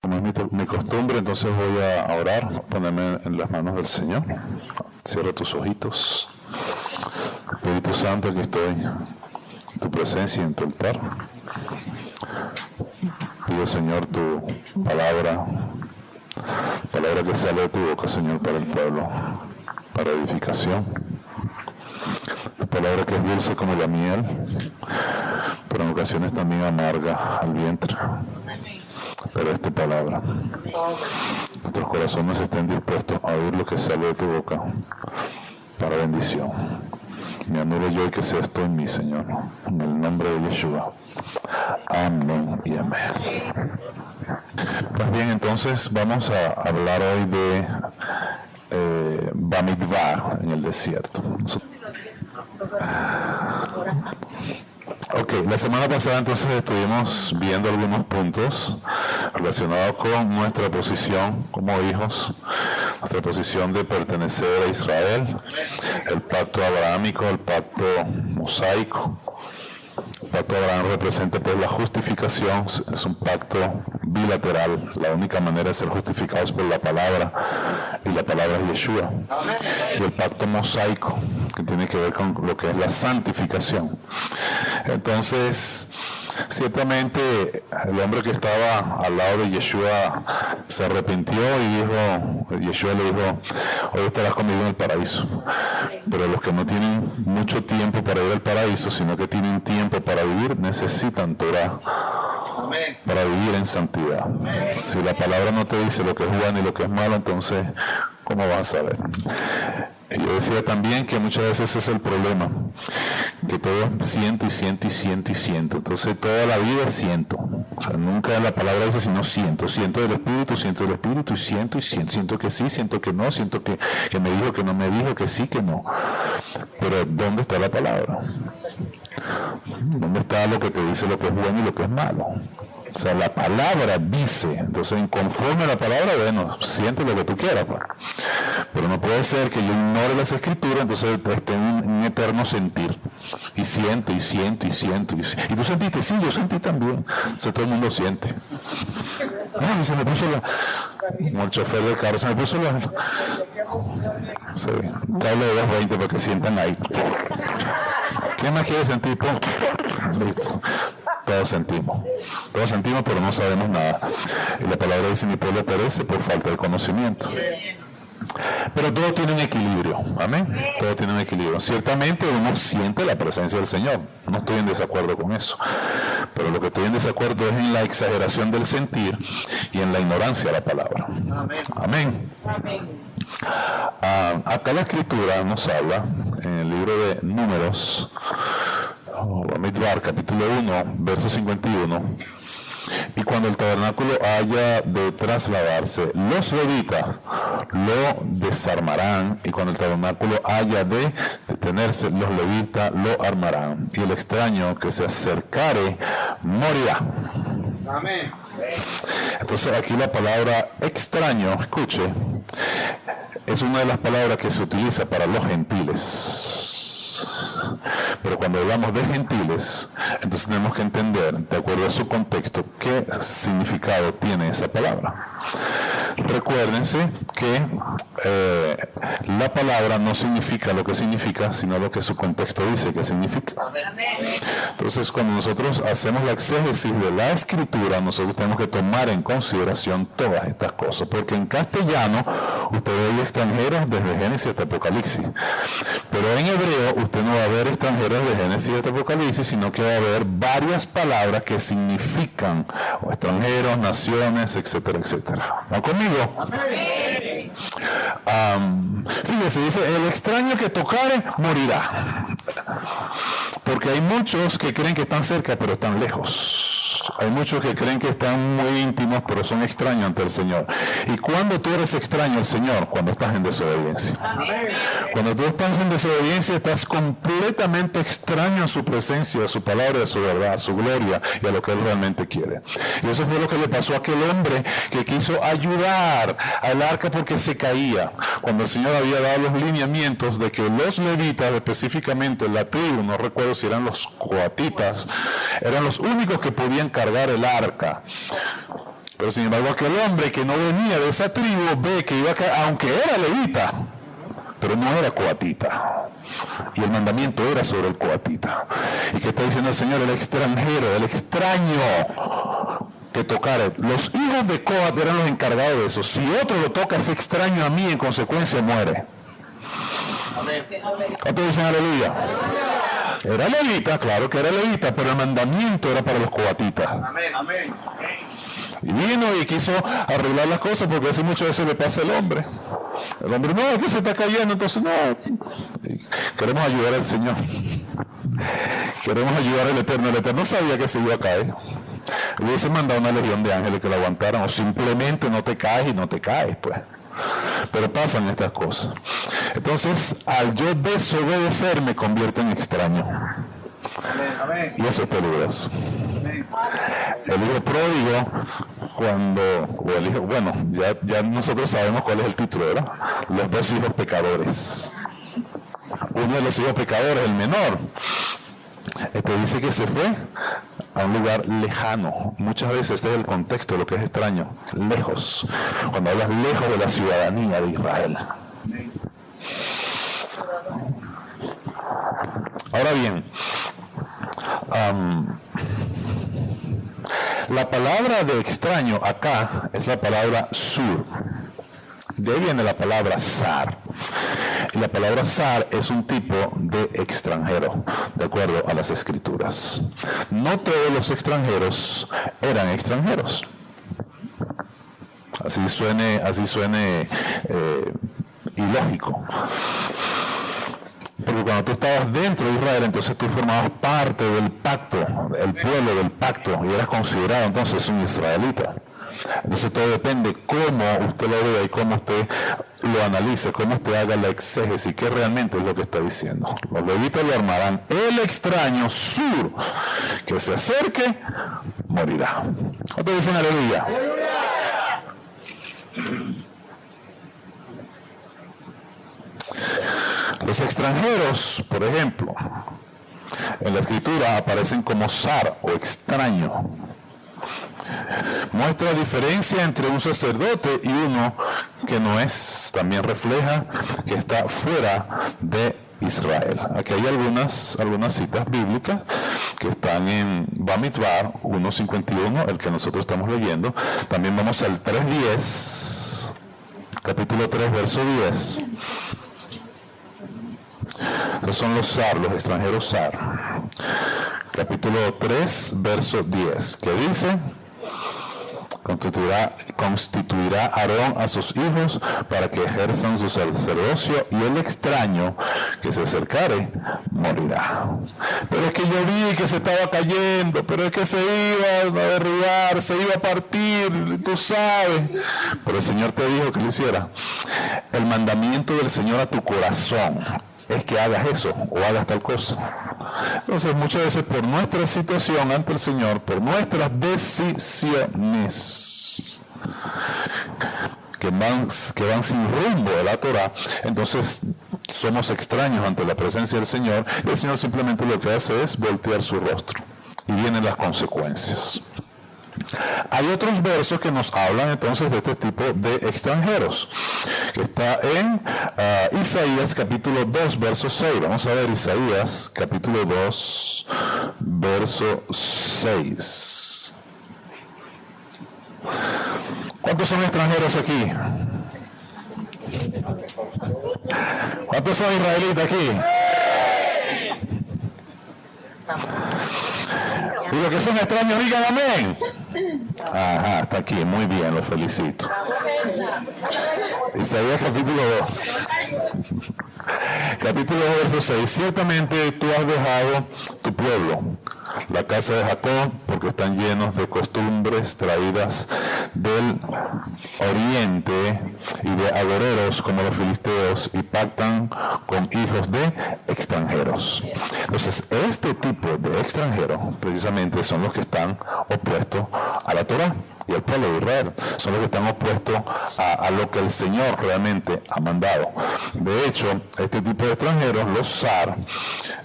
Como es mi costumbre, entonces voy a orar, ponerme en las manos del Señor. Cierra tus ojitos. Espíritu Santo, aquí estoy en tu presencia y en tu altar. Pido, Señor, tu palabra que sale de tu boca, Señor, para el pueblo, para edificación. Tu palabra que es dulce como la miel, pero en ocasiones también amarga al vientre. Pero es tu palabra. Nuestros corazones estén dispuestos a oír lo que sale de tu boca para bendición. Me anule yo y que seas tú en mí, Señor. En el nombre de Yeshua. Amén y amén. Pues bien, entonces vamos a hablar hoy de Bamidbar en el desierto. Ok, la semana pasada entonces estuvimos viendo algunos puntos relacionados con nuestra posición como hijos, nuestra posición de pertenecer a Israel, el pacto abrahámico, el pacto mosaico. El pacto de Abraham representa pues la justificación, es un pacto bilateral, la única manera de ser justificados por la palabra, y la palabra es Yeshua. Y el pacto mosaico, que tiene que ver con lo que es la santificación. Entonces, ciertamente el hombre que estaba al lado de Yeshua se arrepintió y Yeshua le dijo, hoy estarás conmigo en el paraíso. Pero los que no tienen mucho tiempo para ir al paraíso, sino que tienen tiempo para vivir, necesitan Torah para vivir en santidad. Si la palabra no te dice lo que es bueno y lo que es malo, entonces, ¿cómo vas a saber? Yo decía también que muchas veces ese es el problema, que todo siento y siento y siento y siento. Entonces toda la vida siento. O sea, nunca la palabra dice sino siento. Siento del Espíritu y siento y siento. Siento que sí, siento que no, siento que me dijo, que no me dijo, que sí, que no. Pero ¿dónde está la palabra? ¿Dónde está lo que te dice lo que es bueno y lo que es malo? O sea, la palabra dice, entonces conforme a la palabra, bueno, siente lo que tú quieras, pues. Pero no puede ser que yo ignore las escrituras, entonces esté en un eterno sentir. Y siento, y siento, y siento. Y tú sentiste, sí, yo sentí también. Entonces todo el mundo siente. Ay, se me puso como el chofer del carro, se me puso sí, cable de 220 para que sientan ahí. ¿Quién más quiere sentir? Pum. Listo. Todos sentimos, pero no sabemos nada. Y la palabra dice, mi pueblo perece por falta de conocimiento. Pero todo tiene un equilibrio, amén. Todo tiene un equilibrio. Ciertamente uno siente la presencia del Señor, no estoy en desacuerdo con eso. Pero lo que estoy en desacuerdo es en la exageración del sentir y en la ignorancia de la palabra. Amén. Acá la Escritura nos habla, en el libro de Números, Bamidbar, capítulo 1, verso 51. Y cuando el tabernáculo haya de trasladarse, los levitas lo desarmarán, y cuando el tabernáculo haya de detenerse, los levitas lo armarán, y el extraño que se acercare morirá. Amén. Entonces aquí la palabra extraño, escuche, es una de las palabras que se utiliza para los gentiles. Pero cuando hablamos de gentiles, entonces tenemos que entender, de acuerdo a su contexto, qué significado tiene esa palabra. Recuérdense que la palabra no significa lo que significa, sino lo que su contexto dice que significa. Entonces, cuando nosotros hacemos la exégesis de la Escritura, nosotros tenemos que tomar en consideración todas estas cosas, porque en castellano usted oye extranjeros desde Génesis hasta Apocalipsis, pero en hebreo usted no va a ver extranjeros de Génesis hasta Apocalipsis, sino que va a haber varias palabras que significan o extranjeros, naciones, etcétera, etcétera. ¿Va conmigo? Fíjese, dice, el extraño que tocare morirá. Porque hay muchos que creen que están cerca, pero están lejos. Hay muchos que creen que están muy íntimos, pero son extraños ante el Señor. ¿Y cuando tú eres extraño al Señor? Cuando estás en desobediencia. Amén. Cuando tú estás en desobediencia, estás completamente extraño a su presencia, a su palabra, a su verdad, a su gloria y a lo que Él realmente quiere. Y eso fue lo que le pasó a aquel hombre que quiso ayudar al arca porque se caía. Cuando el Señor había dado los lineamientos de que los levitas, específicamente la tribu, no recuerdo si eran los coatitas, eran los únicos que podían cargar el arca. Pero sin embargo aquel hombre que no venía de esa tribu ve que iba a caer, aunque era levita, pero no era coatita. Y el mandamiento era sobre el coatita. ¿Y qué está diciendo el Señor? El extranjero, el extraño que tocare. Los hijos de Coat eran los encargados de eso. Si otro lo toca, ese extraño a mí, en consecuencia muere. ¿Cuántos dicen aleluya? Era levita, claro que era levita, pero el mandamiento era para los coatitas. Amén. Y vino y quiso arreglar las cosas, porque así muchas veces le pasa al hombre. El hombre, no, es que se está cayendo, entonces no. Queremos ayudar al Señor. Queremos ayudar al Eterno. El Eterno sabía que se iba a caer. Le hubiese mandado una legión de ángeles que lo aguantaran, o simplemente no te caes y no te caes, pues. Pero pasan estas cosas. Entonces, al yo desobedecer, me convierto en extraño. Amén. Y eso es peligroso. El hijo pródigo, bueno, ya nosotros sabemos cuál es el título, ¿verdad? Los dos hijos pecadores. Uno de los hijos pecadores, el menor, dice que se fue a un lugar lejano. Muchas veces este es el contexto de lo que es extraño. Lejos. Cuando hablas lejos de la ciudadanía de Israel. Ahora bien, la palabra de extraño acá es la palabra sur. De ahí viene la palabra zar. Y la palabra zar es un tipo de extranjero, de acuerdo a las escrituras. No todos los extranjeros eran extranjeros. Así suene ilógico. Porque cuando tú estabas dentro de Israel, entonces tú formabas parte del pacto, el pueblo del pacto, y eras considerado entonces un israelita. Entonces todo depende cómo usted lo vea y cómo usted lo analice, cómo usted haga la exégesis, qué realmente es lo que está diciendo. Los levitas lo armarán. El extraño sur que se acerque, morirá. ¿Cuántos dicen aleluya? ¡Aleluya! Los extranjeros, por ejemplo, en la escritura aparecen como zar o extraño. Muestra la diferencia entre un sacerdote y uno que no es. También refleja que está fuera de Israel. Aquí hay algunas citas bíblicas que están en Bamidbar 1:51, el que nosotros estamos leyendo. También vamos al 3:10, capítulo 3, verso 10. Estos son los zar, los extranjeros zar. Capítulo 3, verso 10, que dice: constituirá Aarón a sus hijos para que ejerzan su sacerdocio, y el extraño que se acercare morirá. Pero es que yo vi que se estaba cayendo, pero es que se iba a derribar, se iba a partir, tú sabes. Pero el Señor te dijo que lo hiciera. El mandamiento del Señor a tu corazón es que hagas eso o hagas tal cosa. Entonces muchas veces por nuestra situación ante el Señor, por nuestras decisiones que van sin rumbo de la Torah, entonces somos extraños ante la presencia del Señor, y el Señor simplemente lo que hace es voltear su rostro y vienen las consecuencias. Hay otros versos que nos hablan entonces de este tipo de extranjeros, que está en Isaías capítulo 2, verso 6. Vamos a ver Isaías capítulo 2, verso 6. ¿Cuántos son extranjeros aquí? ¿Cuántos son israelitas aquí? Y los que son extraños digan amén. Ajá, está aquí, muy bien, los felicito. Isaías capítulo 2. Capítulo 2, verso 6. Ciertamente tú has dejado tu pueblo, la casa de Jacob, porque están llenos de costumbres traídas del oriente y de agoreros como los filisteos, y pactan con hijos de extranjeros. Entonces, este tipo de extranjeros precisamente son los que están opuestos a la Torah. y el pueblo de Israel. Son los que están opuestos a lo que el Señor realmente ha mandado. De hecho, este tipo de extranjeros, los zar,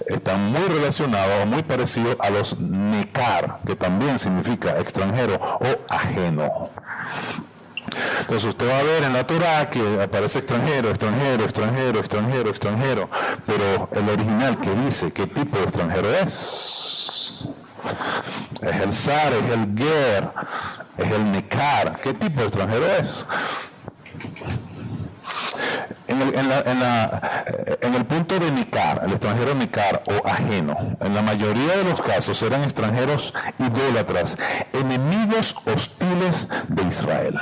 están muy relacionados, muy parecidos a los nekar, que también significa extranjero o ajeno. Entonces usted va a ver en la Torá que aparece extranjero, extranjero, extranjero, extranjero, extranjero, pero el original que dice qué tipo de extranjero es el zar, es el ger, es el nekar. ¿Qué tipo de extranjero es? En el punto de nekar, el extranjero nekar o ajeno, en la mayoría de los casos eran extranjeros idólatras, enemigos hostiles de Israel.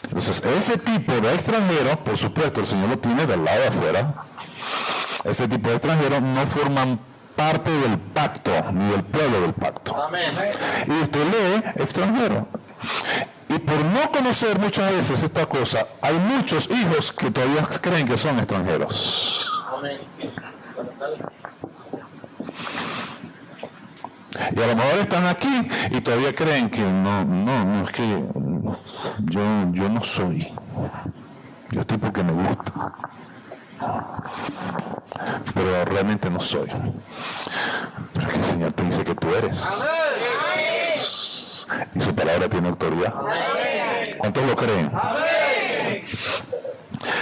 Entonces, ese tipo de extranjeros, por supuesto, el Señor lo tiene del lado de afuera. Ese tipo de extranjeros no forman parte del pacto, ni del pueblo del pacto. Amén. Y usted lee extranjero. Y por no conocer muchas veces esta cosa, hay muchos hijos que todavía creen que son extranjeros. Amén. Y a lo mejor están aquí y todavía creen que no, es que yo no soy. Yo estoy porque me gusta. Pero realmente no soy. Pero es que el Señor te dice que tú eres. Y su palabra tiene autoridad. ¿Cuántos lo creen?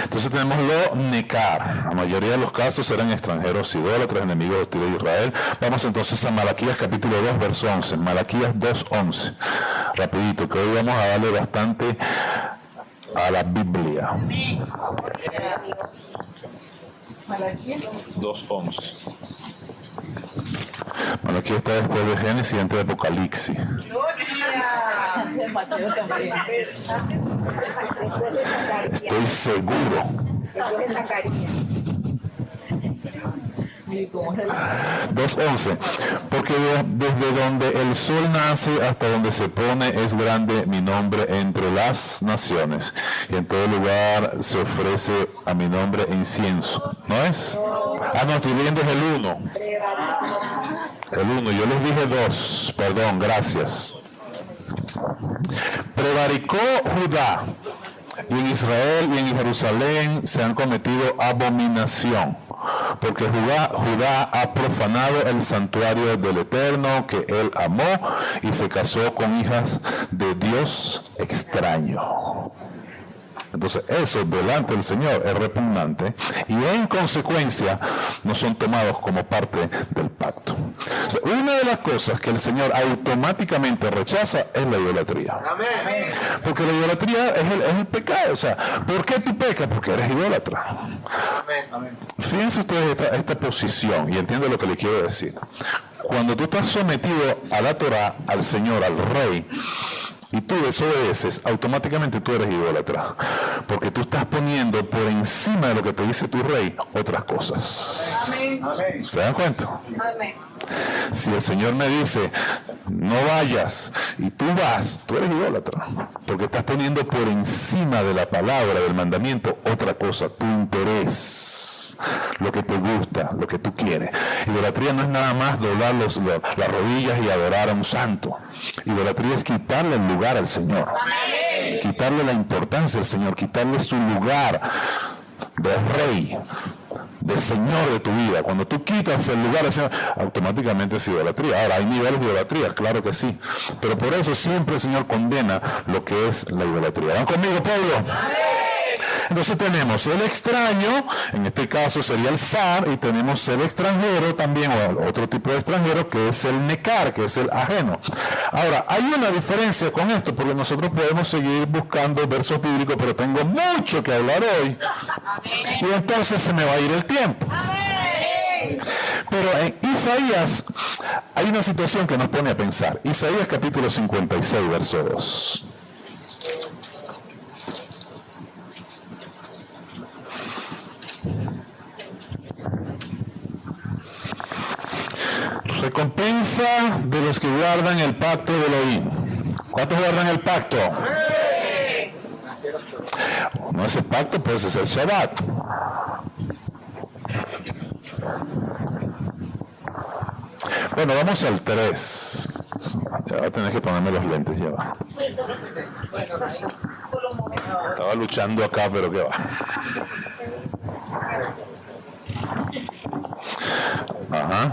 Entonces tenemos lo nekar. La mayoría de los casos eran extranjeros, idólatras, enemigos hostiles de Israel. Vamos entonces a Malaquías capítulo 2, verso 11. Malaquías 2:11. Rapidito, que hoy vamos a darle bastante a la Biblia. Malaquías 2:11. Malaquías está después de Génesis y antes de Apocalipsis. Estoy seguro. 2:11. Porque desde donde el sol nace hasta donde se pone es grande mi nombre entre las naciones, y en todo lugar se ofrece a mi nombre incienso. ¿No es? No, estoy leyendo es el 1. El 1, yo les dije 2, perdón, gracias. Prevaricó Judá, y en Israel y en Jerusalén se han cometido abominación, porque Judá ha profanado el santuario del Eterno que él amó y se casó con hijas de Dios extraño. Entonces eso delante del Señor es repugnante y en consecuencia no son tomados como parte del pacto. O sea, una de las cosas que el Señor automáticamente rechaza es la idolatría. Amén. Porque la idolatría es el pecado. O sea, ¿por qué tú pecas? Porque eres idólatra. Amén. Fíjense ustedes esta posición y entiendo lo que le quiero decir. Cuando tú estás sometido a la Torah, al Señor, al Rey, y tú desobedeces, automáticamente tú eres idólatra, porque tú estás poniendo por encima de lo que te dice tu rey otras cosas. Amén. ¿Se dan cuenta? Amén. Si el Señor me dice no vayas y tú vas, tú eres idólatra, porque estás poniendo por encima de la palabra, del mandamiento, otra cosa, tu interés, lo que te gusta, lo que tú quieres. Idolatría no es nada más doblar las rodillas y adorar a un santo. Idolatría es quitarle el lugar al Señor. Amén. Quitarle la importancia al Señor, quitarle su lugar de rey, de Señor de tu vida. Cuando tú quitas el lugar al Señor, automáticamente es idolatría. Ahora, hay niveles de idolatría, claro que sí, pero por eso siempre el Señor condena lo que es la idolatría. ¿Van conmigo, pueblo? Amén. Entonces tenemos el extraño, en este caso sería el zar, y tenemos el extranjero también, o otro tipo de extranjero, que es el nekar, que es el ajeno. Ahora, hay una diferencia con esto, porque nosotros podemos seguir buscando versos bíblicos, pero tengo mucho que hablar hoy, y entonces se me va a ir el tiempo. Pero en Isaías hay una situación que nos pone a pensar. Isaías capítulo 56, verso 2. Recompensa de los que guardan el pacto de Elohim. ¿Cuántos guardan el pacto? No es el pacto, pues es el Shabbat. Bueno, vamos al 3. Ya va a tener que ponerme los lentes, ya va. Estaba luchando acá, pero qué va. Ajá.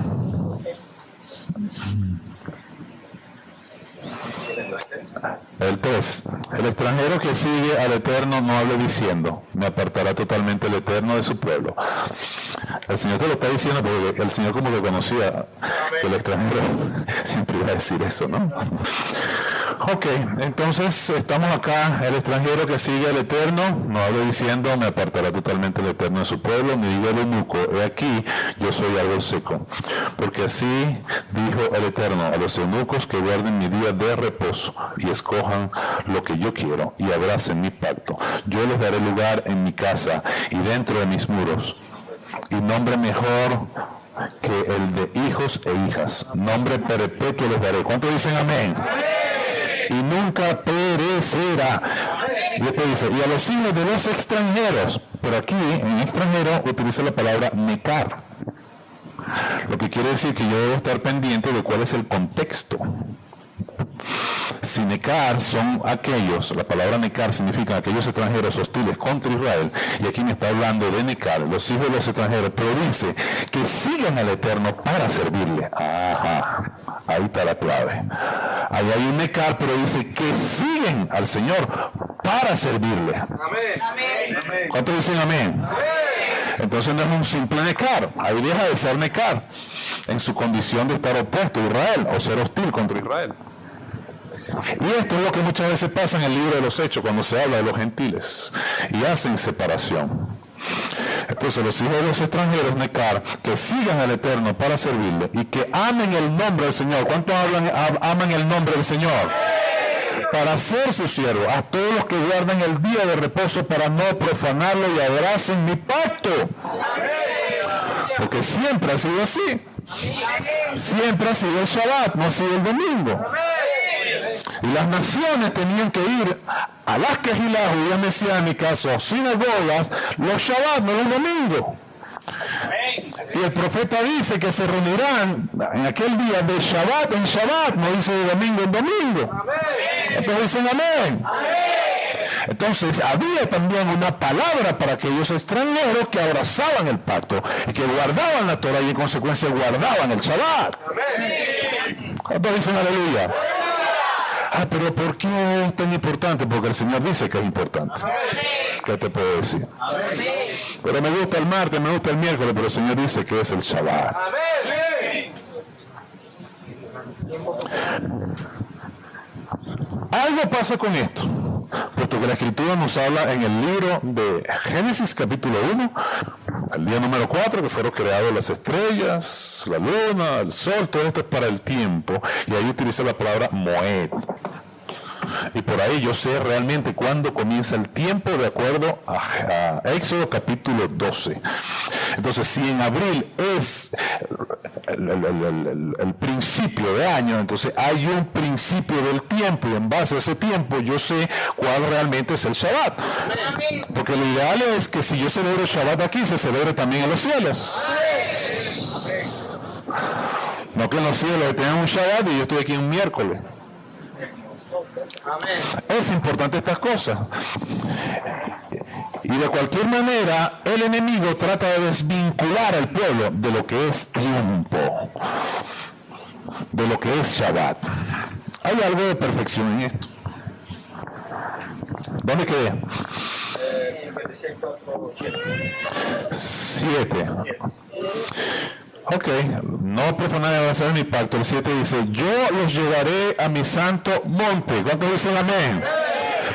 El 3. El extranjero que sigue al Eterno no hable diciendo, me apartará totalmente el Eterno de su pueblo. El Señor te lo está diciendo porque el Señor, como que conocía que el extranjero siempre iba a decir eso, ¿no? Ok, entonces estamos acá. El extranjero que sigue al Eterno no hable diciendo, me apartará totalmente el Eterno de su pueblo, ni diga el eunuco, he aquí, yo soy árbol seco. Porque así dijo el Eterno a los eunucos que guarden mi día de reposo y escojan lo que yo quiero y abracen mi pacto. Yo les daré lugar en mi casa y dentro de mis muros, y nombre mejor que el de hijos e hijas, nombre perpetuo les daré. ¿Cuántos dicen amén? Y nunca perecerá. Y después dice, y a los hijos de los extranjeros, pero aquí en extranjero utiliza la palabra nekar, lo que quiere decir que yo debo estar pendiente de cuál es el contexto. Si nekar son aquellos, la palabra nekar significa aquellos extranjeros hostiles contra Israel, y aquí me está hablando de nekar, los hijos de los extranjeros, pero dice que sigan al Eterno para servirle. Ajá, ahí está la clave. Ahí hay un nekar, pero dice que siguen al Señor para servirle. Amén. ¿Cuántos dicen amén? Amén. Entonces no es un simple nekar, ahí deja de ser nekar en su condición de estar opuesto a Israel o ser hostil contra Israel. Y esto es lo que muchas veces pasa en el libro de los Hechos cuando se habla de los gentiles y hacen separación. Entonces los hijos de los extranjeros, nekar, que sigan al Eterno para servirle y que amen el nombre del Señor. ¿Cuántos aman el nombre del Señor? Para ser su siervo, a todos los que guardan el día de reposo para no profanarlo y abracen mi pacto. Porque siempre ha sido así. Siempre ha sido el Shabbat, no ha sido el domingo. Y las naciones tenían que ir a las quejilás judías mesiánicas o sinagogas los Shabbat, no los domingos. Y el profeta dice que se reunirán en aquel día de Shabbat en Shabbat, no dice de domingo en domingo. Entonces dicen amén. Entonces había también una palabra para aquellos extranjeros que abrazaban el pacto y que guardaban la Torah y en consecuencia guardaban el Shabbat. ¿Cuántos dicen aleluya? Ah, pero ¿por qué es tan importante? Porque el Señor dice que es importante. ¿Qué te puedo decir? Pero me gusta el martes, me gusta el miércoles, pero el Señor dice que es el Shabbat. Algo pasa con esto, puesto que la Escritura nos habla en el libro de Génesis capítulo 1, al día número 4, que fueron creadas las estrellas, la luna, el sol, todo esto es para el tiempo, y ahí utiliza la palabra Moed. Y por ahí yo sé realmente cuándo comienza el tiempo de acuerdo a Éxodo capítulo 12. Entonces, si en abril es el principio de año, entonces hay un principio del tiempo y en base a ese tiempo yo sé cuál realmente es el Shabbat. Porque lo ideal es que si yo celebro el Shabbat aquí, se celebre también en los cielos. No que en los cielos tengan un Shabbat y yo estoy aquí un miércoles. Es importante estas cosas. Y de cualquier manera, el enemigo trata de desvincular al pueblo de lo que es tiempo, de lo que es Shabbat. Hay algo de perfección en esto. ¿Dónde quedé? 7. Ok, no profanar y avanzar en mi pacto. El 7 dice, yo los llevaré a mi santo monte. ¿Cuántos dicen amén?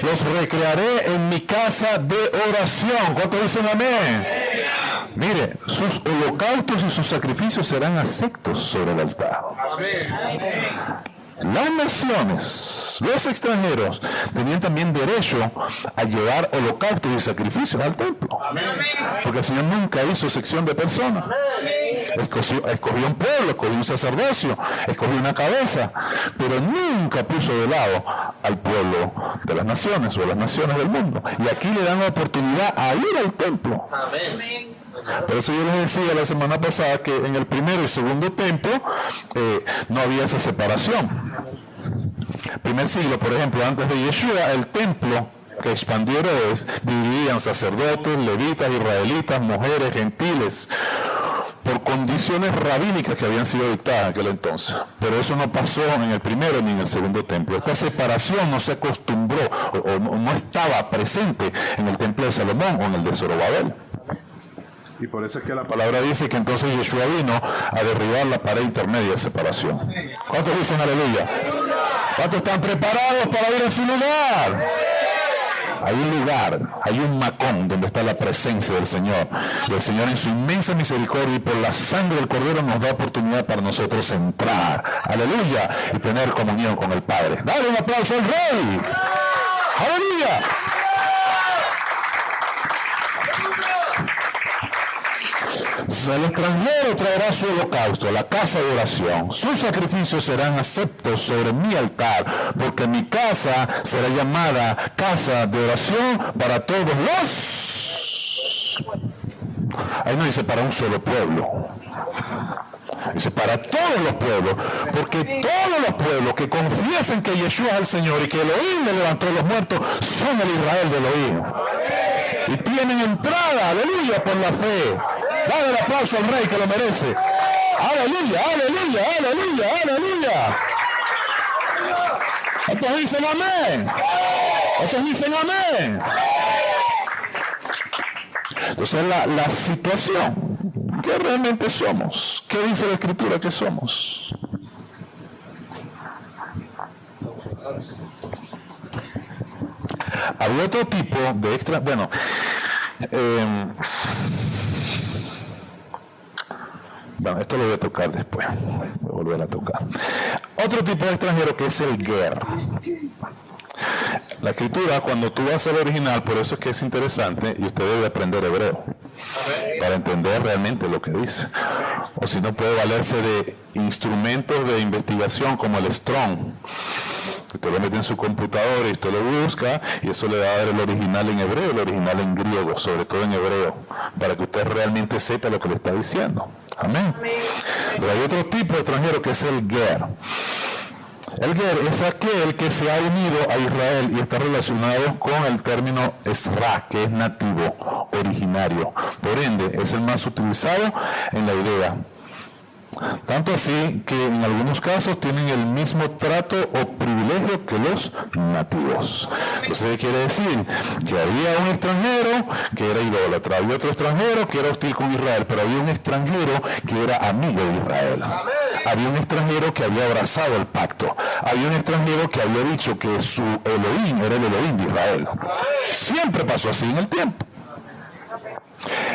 Los recrearé en mi casa de oración. ¿Cuántos dicen amén? Mire, sus holocaustos y sus sacrificios serán aceptos sobre el altar. Las naciones, los extranjeros, tenían también derecho a llevar holocaustos y sacrificios al templo. Porque el Señor nunca hizo excepción de personas. Escogió un pueblo, escogió un sacerdocio, escogió una cabeza, pero nunca puso de lado al pueblo de las naciones o las naciones del mundo. Y aquí le dan la oportunidad a ir al templo. Por eso yo les decía la semana pasada que en el primero y segundo templo no había esa separación. Primer siglo, por ejemplo, antes de Yeshua, el templo que expandió Herodes dividían sacerdotes, levitas, israelitas, mujeres, gentiles, por condiciones rabínicas que habían sido dictadas en aquel entonces. Pero eso no pasó en el primero ni en el segundo templo. Esta separación no se acostumbró o no estaba presente en el templo de Salomón o en el de Zorobabel. Y por eso es que la palabra dice que entonces Yeshua vino a derribar la pared intermedia de separación. ¿Cuántos dicen aleluya? ¿Cuántos están preparados para ir a su lugar? Hay un lugar, hay un macón donde está la presencia del Señor. Y el Señor en su inmensa misericordia y por la sangre del Cordero nos da oportunidad para nosotros entrar. Aleluya. Y tener comunión con el Padre. Dale un aplauso al Rey. Aleluya. El extranjero traerá su holocausto a la casa de oración. Sus sacrificios serán aceptos sobre mi altar, porque mi casa será llamada casa de oración para todos los... Ahí no dice para un solo pueblo. Dice para todos los pueblos, porque todos los pueblos que confiesen que Yeshua es el Señor y que Elohim le levantó a los muertos son el Israel de Elohim. Y tienen entrada, aleluya, por la fe. Dale el aplauso al Rey que lo merece. Aleluya, aleluya, aleluya, aleluya. Estos dicen amén. Estos dicen amén. Entonces la situación que realmente somos. ¿Qué dice la Escritura que somos? Había otro tipo de extra... Bueno, esto lo voy a tocar después. Voy a volver a tocar. Otro tipo de extranjero que es el ger. La Escritura, cuando tú vas al original, por eso es que es interesante, y usted debe aprender hebreo para entender realmente lo que dice. O si no, puede valerse de instrumentos de investigación como el Strong. Usted lo mete en su computadora y usted lo busca y eso le va a dar el original en hebreo, el original en griego, sobre todo en hebreo, para que usted realmente sepa lo que le está diciendo. Amén. Pero hay otro tipo de extranjero que es el ger. El ger es aquel que se ha unido a Israel y está relacionado con el término esra, que es nativo, originario. Por ende, es el más utilizado en la idea. Tanto así que en algunos casos tienen el mismo trato o privilegio que los nativos. Entonces, ¿qué quiere decir? Que había un extranjero que era idólatra, había otro extranjero que era hostil con Israel, pero había un extranjero que era amigo de Israel. Había un extranjero que había abrazado el pacto. Había un extranjero que había dicho que su Elohim era el Elohim de Israel. Siempre pasó así en el tiempo.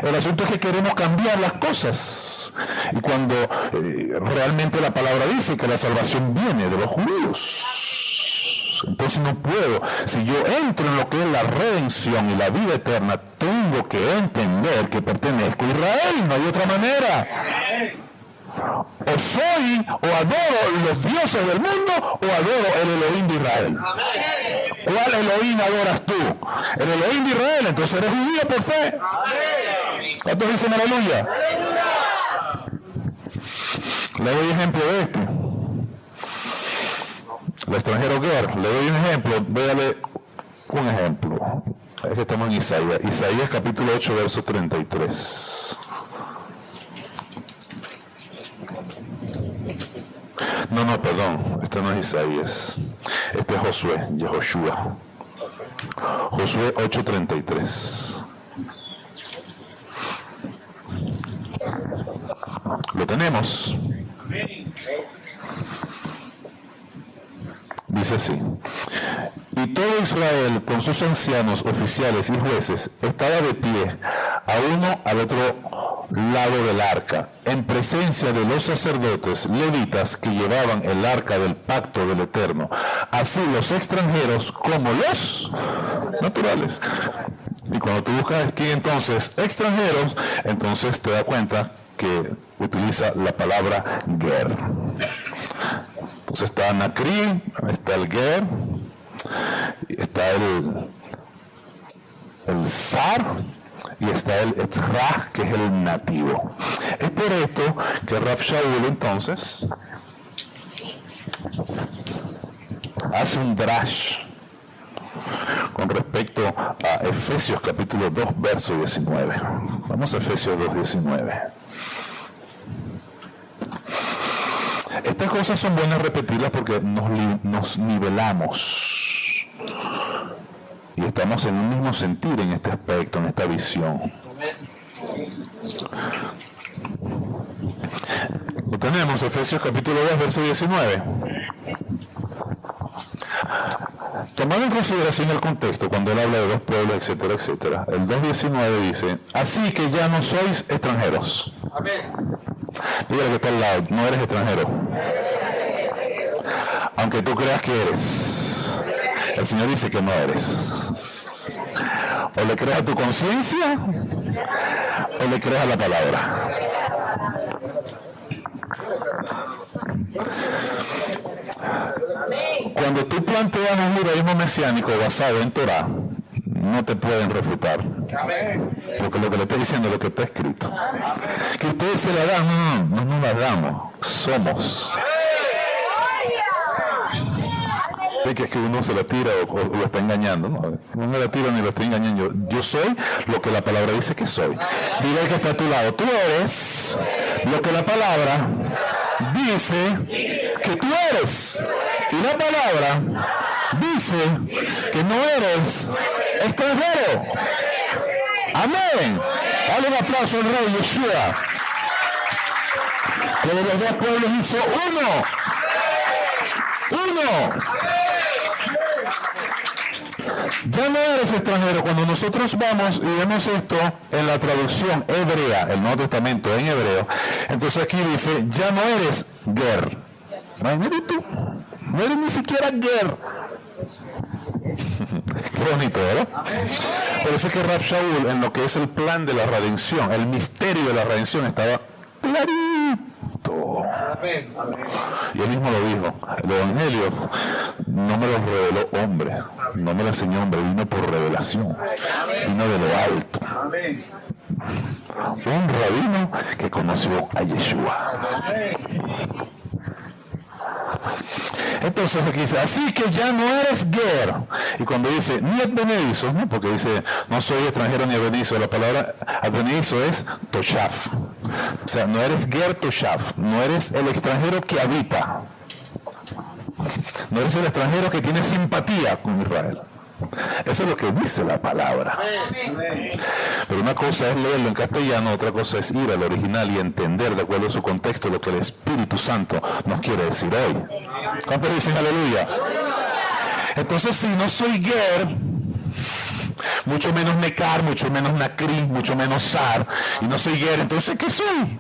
El asunto es que queremos cambiar las cosas. Y cuando realmente la palabra dice que la salvación viene de los judíos, entonces no puedo. Si yo entro en lo que es la redención y la vida eterna, tengo que entender que pertenezco a Israel. No hay otra manera. O soy o adoro los dioses del mundo o adoro el Elohim de Israel. ¿Cuál Elohim adoras tú? El Elohim de Israel. Entonces eres judío por fe. ¿Cuántos dicen aleluya? Le doy ejemplo de este. El extranjero ger. Le doy un ejemplo. Véale un ejemplo. Es que estamos en Isaías. Isaías capítulo 8, verso 33. No, perdón, este no es Isaías, este es Josué, Yehoshua. Josué 8:33. ¿Lo tenemos? Dice así: y todo Israel con sus ancianos, oficiales y jueces estaba de pie, a uno al otro lado del arca, en presencia de los sacerdotes levitas que llevaban el arca del pacto del Eterno, así los extranjeros como los naturales. Y cuando tú buscas aquí entonces extranjeros, entonces te das cuenta que utiliza la palabra ger. Entonces está Nakri, está el ger, está el zar, y está el Etzraj, que es el nativo. Es por esto que Rav Shaul entonces hace un drash con respecto a Efesios capítulo 2, verso 19. Vamos a Efesios 2, 19. Estas cosas son buenas repetirlas porque nos nivelamos y estamos en un mismo sentir en este aspecto, en esta visión. Lo tenemos, Efesios capítulo 2, verso 19. Tomando en consideración el contexto, cuando él habla de dos pueblos, etcétera, etcétera, el 2.19 dice, así que ya no sois extranjeros. Amén. Dígale que está al lado, no eres extranjero. Aunque tú creas que eres. El Señor dice que no eres. O le crees a tu conciencia, o le crees a la palabra. Cuando tú planteas un judaísmo mesiánico basado en Torah, no te pueden refutar. Porque lo que le estoy diciendo es lo que está escrito. Que ustedes se la dan, no la damos, somos. Es que uno se la tira o lo está engañando. No me la tiro ni lo estoy engañando. Yo soy lo que la palabra dice que soy. Dile al que está a tu lado, tú eres lo que la palabra dice que tú eres. Y la palabra dice que no eres extranjero. Amén. Dale un aplauso al rey Yeshua, que de los dos pueblos hizo uno. Ya no eres extranjero. Cuando nosotros vamos y vemos esto en la traducción hebrea, el Nuevo Testamento en hebreo, entonces aquí dice, ya no eres ger. Imagínate tú, no eres ni siquiera ger. Qué bonito, ¿verdad? Por eso es que Rav Shaul, en lo que es el plan de la redención, el misterio de la redención, estaba clarito. Y él mismo lo dijo, el Evangelio no me lo reveló hombre, no me lo enseñó hombre, vino por revelación, vino de lo alto. Un rabino que conoció a Yeshua. Entonces aquí dice, así que ya no eres ger. Y cuando dice, ni advenedizo, ¿no? Porque dice, no soy extranjero ni advenedizo, la palabra advenedizo es toshaf. O sea, no eres ger toshaf, no eres el extranjero que habita. No eres el extranjero que tiene simpatía con Israel. Eso es lo que dice la palabra. Pero una cosa es leerlo en castellano, otra cosa es ir al original y entender de acuerdo a su contexto lo que el Espíritu Santo nos quiere decir hoy. ¿Cuántos dicen aleluya? Entonces, si no soy ger, mucho menos nekar, mucho menos nakri, mucho menos sar, y no soy ger, entonces ¿qué soy?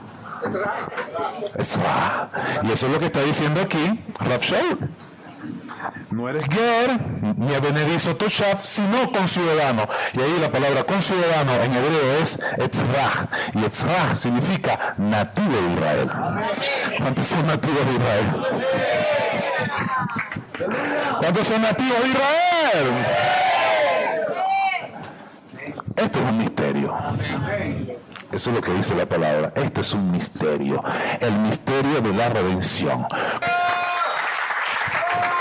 Ezra. Y eso es lo que está diciendo aquí Rav Shaul. No eres ger, ni advenedizo toshaf, sino conciudadano. Y ahí la palabra conciudadano en hebreo es etzraj. Y etzraj significa nativo de Israel. ¿Cuántos son nativos de Israel? ¿Cuántos son nativos de Israel? Esto es un misterio. Eso es lo que dice la palabra. Este es un misterio. El misterio de la redención.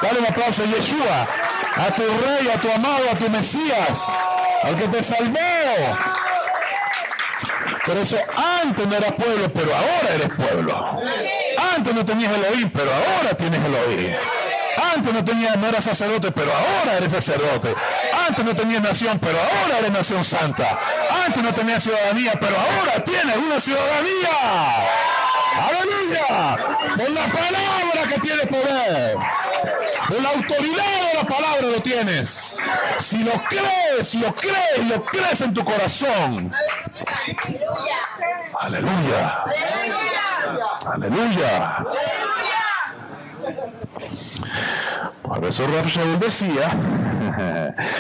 Dale un aplauso a Yeshua, a tu rey, a tu amado, a tu Mesías, al que te salvó. Por eso antes no eras pueblo, pero ahora eres pueblo. Antes no tenías Elohim, pero ahora tienes Elohim. Antes no eras sacerdote, pero ahora eres sacerdote. Antes no tenías nación, pero ahora eres nación santa. Antes no tenías ciudadanía, pero ahora tienes una ciudadanía. ¡Aleluya! Por la palabra que tiene poder. Por la autoridad de la palabra lo tienes. Si lo crees, lo crees, lo crees en tu corazón. Aleluya. Aleluya. Por eso Rav Shaul decía,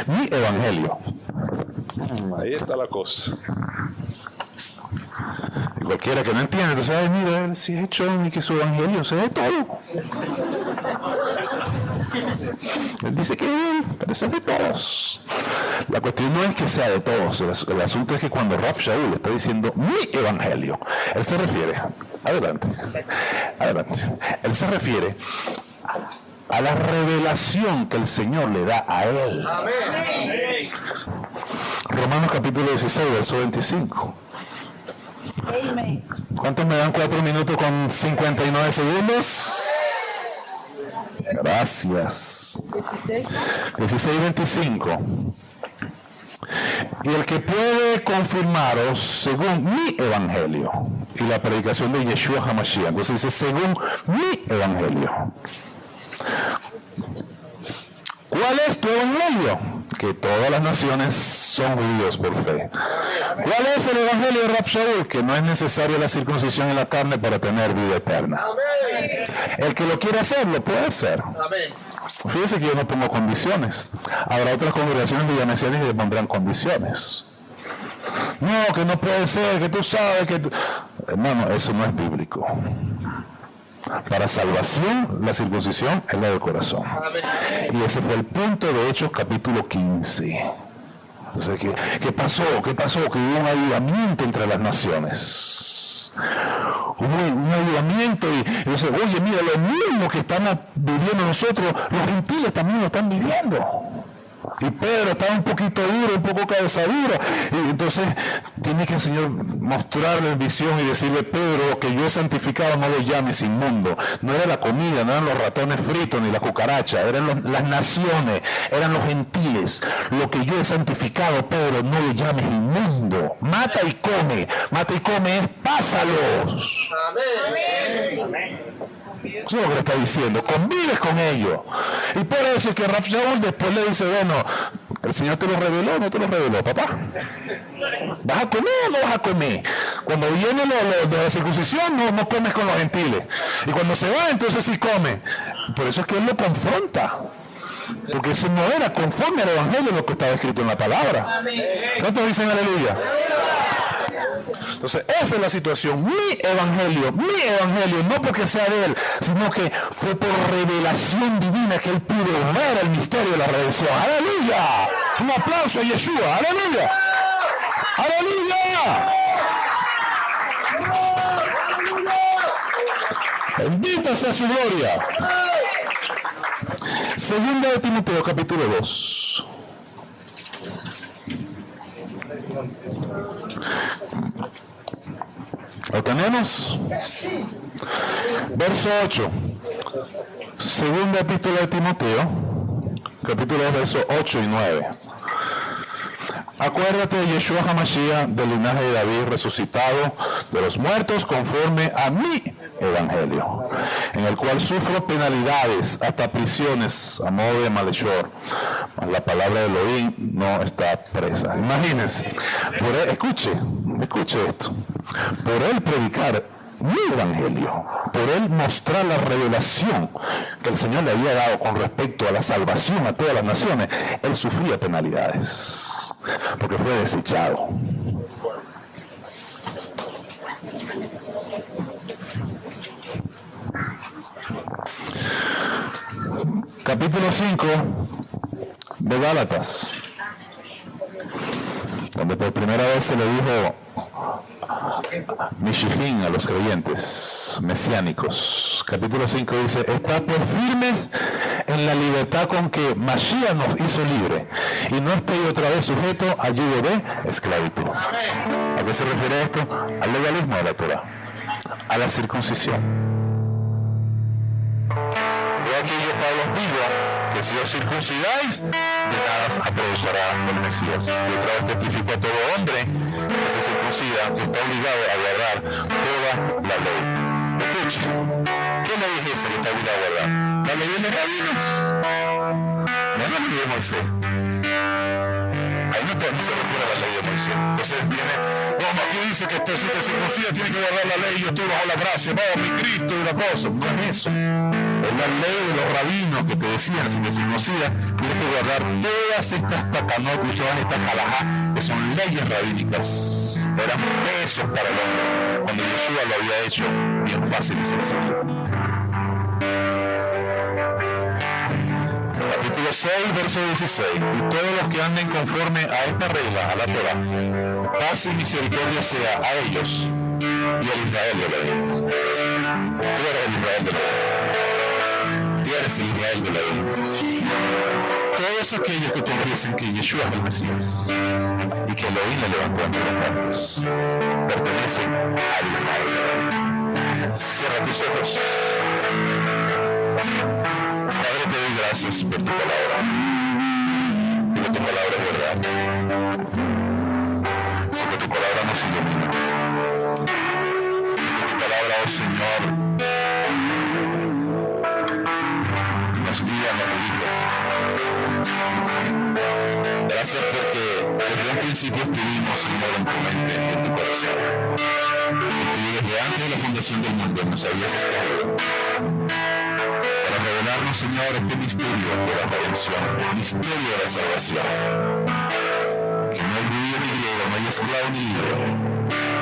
mi evangelio. Ahí está la cosa. Y cualquiera que no entiende, entonces, ay, mira, él sí es hecho ni que su evangelio se de todo. Él dice que bien, pero eso es de todos. La cuestión no es que sea de todos, el asunto es que cuando Rav Shaul está diciendo mi evangelio, él se refiere, adelante, él se refiere a la revelación que el Señor le da a él. Amén. Romanos capítulo 16, verso 25. Amén. ¿Cuántos me dan 4 minutos con 59 segundos? Gracias. 16 y 25. Y el que puede confirmaros según mi evangelio y la predicación de Yeshua HaMashiach. Entonces dice según mi evangelio. ¿Cuál es tu evangelio? Que todas las naciones son judíos por fe. ¿Cuál es el evangelio de Rav Shaul? Que no es necesaria la circuncisión en la carne para tener vida eterna. El que lo quiere hacer, lo puede hacer. Fíjese que yo no pongo condiciones. Habrá otras congregaciones de Yanesianis que pondrán condiciones. No, que no puede ser, que tú sabes que... Hermano, eso no es bíblico. Para salvación, la circuncisión es la del corazón. Y ese fue el punto de Hechos capítulo 15. O sea, ¿qué pasó? ¿Qué pasó? Que hubo un avivamiento entre las naciones. Hubo un avivamiento y entonces, oye, mira, lo mismo que están viviendo nosotros, los gentiles también lo están viviendo. Y Pedro estaba un poquito duro, un poco cabezadura. Y entonces tiene que el Señor mostrarle en visión y decirle, Pedro, que yo he santificado no lo llames inmundo. No era la comida, no eran los ratones fritos ni la cucaracha, eran las naciones, eran los gentiles. Lo que yo he santificado, Pedro, no lo llames inmundo. Mata y come es pásalos. Amén. Eso es lo que le está diciendo, convives con ellos. Y por eso es que Rav Shaul después le dice, bueno, el Señor te lo reveló, no te lo reveló, papá. ¿Vas a comer o no vas a comer? Cuando viene lo de la circuncisión, no comes con los gentiles. Y cuando se va, entonces sí come. Por eso es que él lo confronta. Porque eso no era conforme al evangelio lo que estaba escrito en la palabra. ¿Cuántos dicen aleluya? Entonces, esa es la situación. Mi evangelio, no porque sea de él, sino que fue por revelación divina que él pudo ver el misterio de la redención. ¡Aleluya! Un aplauso a Yeshua. ¡Aleluya! ¡Aleluya! Bendita sea su gloria. Segunda de Timoteo, capítulo 2. ¿Lo tenemos? Verso 8. Segunda epístola de Timoteo, capítulo 2, versos 8 y 9. Acuérdate de Yeshua HaMashiach, del linaje de David, resucitado de los muertos, conforme a mi evangelio, en el cual sufro penalidades, hasta prisiones, a modo de malhechor. La palabra de Elohim no está presa. Imagínense, por él, escuche esto, por él predicar mi evangelio, por él mostrar la revelación que el Señor le había dado con respecto a la salvación a todas las naciones, él sufría penalidades, porque fue desechado. Capítulo 5 de Gálatas, donde por primera vez se le dijo Mishijín a los creyentes mesiánicos. Capítulo 5 dice, estad pues firmes en la libertad con que Mashiach nos hizo libre, y no estéis otra vez sujeto a yugo de esclavitud. ¿A qué se refiere esto? Al legalismo de la Torah, a la circuncisión. Y aquí yo, Pablo, os digo que si os circuncidáis, de nada aprovechará el Mesías. Y otra vez testifico a todo hombre que se circuncida, que está obligado a guardar toda la ley. Escuche, ¿qué ley es esa que está obligado a guardar? ¿La ley de los rabinos? No es la ley de Moisés. Ahí no se refiere a la ley de Moisés. Entonces viene, no, aquí dice que si te circuncida tiene que guardar la ley, yo estoy bajo la gracia, no, mi Cristo y la cosa. No es eso. Es la ley de los rabinos que te decían, si te circuncida, tienes que guardar todas estas takanot y todas estas halajá, que son leyes rabínicas. Eran pesos para el hombre, cuando Yeshua lo había hecho bien fácil y sencillo. Capítulo 6, verso 16. Y todos los que anden conforme a esta regla, a la Torah, paz y misericordia sea a ellos y al Israel de la ley. Tú eres el Israel de la ley. Tú eres el Israel de la ley. Todos aquellos que confiesen que Yeshua es el Mesías y que Elohim le levantó entre los muertos pertenecen al Israel de la ley. Cierra tus ojos. Padre, te doy gracias por tu palabra. Porque tu palabra es verdad. Porque tu palabra nos ilumina. Porque tu palabra, oh Señor, nos guía, nos dirige. Gracias porque desde un principio estuvimos, Señor, en tu mente y en tu corazón. Y tú desde antes de la fundación del mundo nos habías escogido para revelarnos, Señor, este misterio de la redención, misterio de la salvación. Que no hay judío ni griego, no hay esclavo ni libre,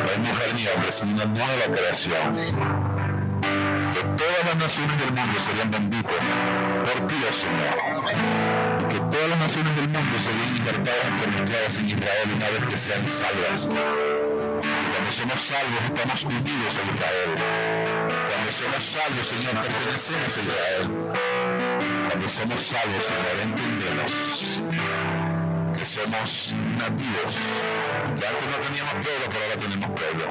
no hay mujer ni hombre, sino una nueva creación. Que todas las naciones del mundo serían benditas por ti, oh Señor. Y que todas las naciones del mundo serían injertadas entre mezcladas en Israel una vez que sean salvas. Y cuando somos salvos estamos unidos a Israel. Cuando somos salvos, Señor, pertenecemos a Israel. Cuando somos salvos, Señor, entendemos que somos nativos. Que antes no teníamos pueblo, pero ahora tenemos pueblo.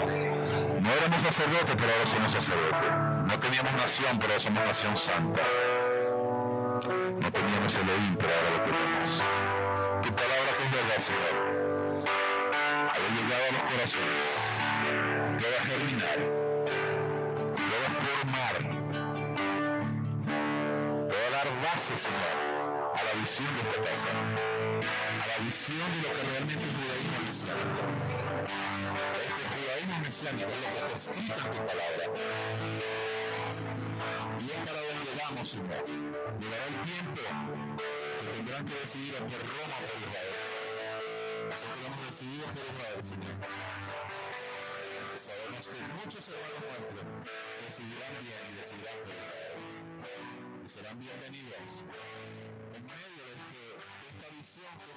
No éramos sacerdotes, pero ahora somos sacerdotes. No teníamos nación, pero ahora somos nación santa. No teníamos Elohim, pero ahora lo tenemos. Tu palabra que es verdad, Señor, ha llegado a los corazones, pueda germinar, pueda formar, pueda dar base, Señor, a la visión de esta casa, a la visión de lo que realmente es judaísmo mesiánico. Este judaísmo mesiánico es lo que está escrito en tu palabra. Y es para donde vamos, Señor. Llegará el tiempo que tendrán que decidir o por Roma o por Israel. Nosotros hemos decidido por Israel, Señor. Porque sabemos que muchos hermanos nuestros decidirán bien y decidirán por Israel. Y serán bienvenidos en medio de esta visión que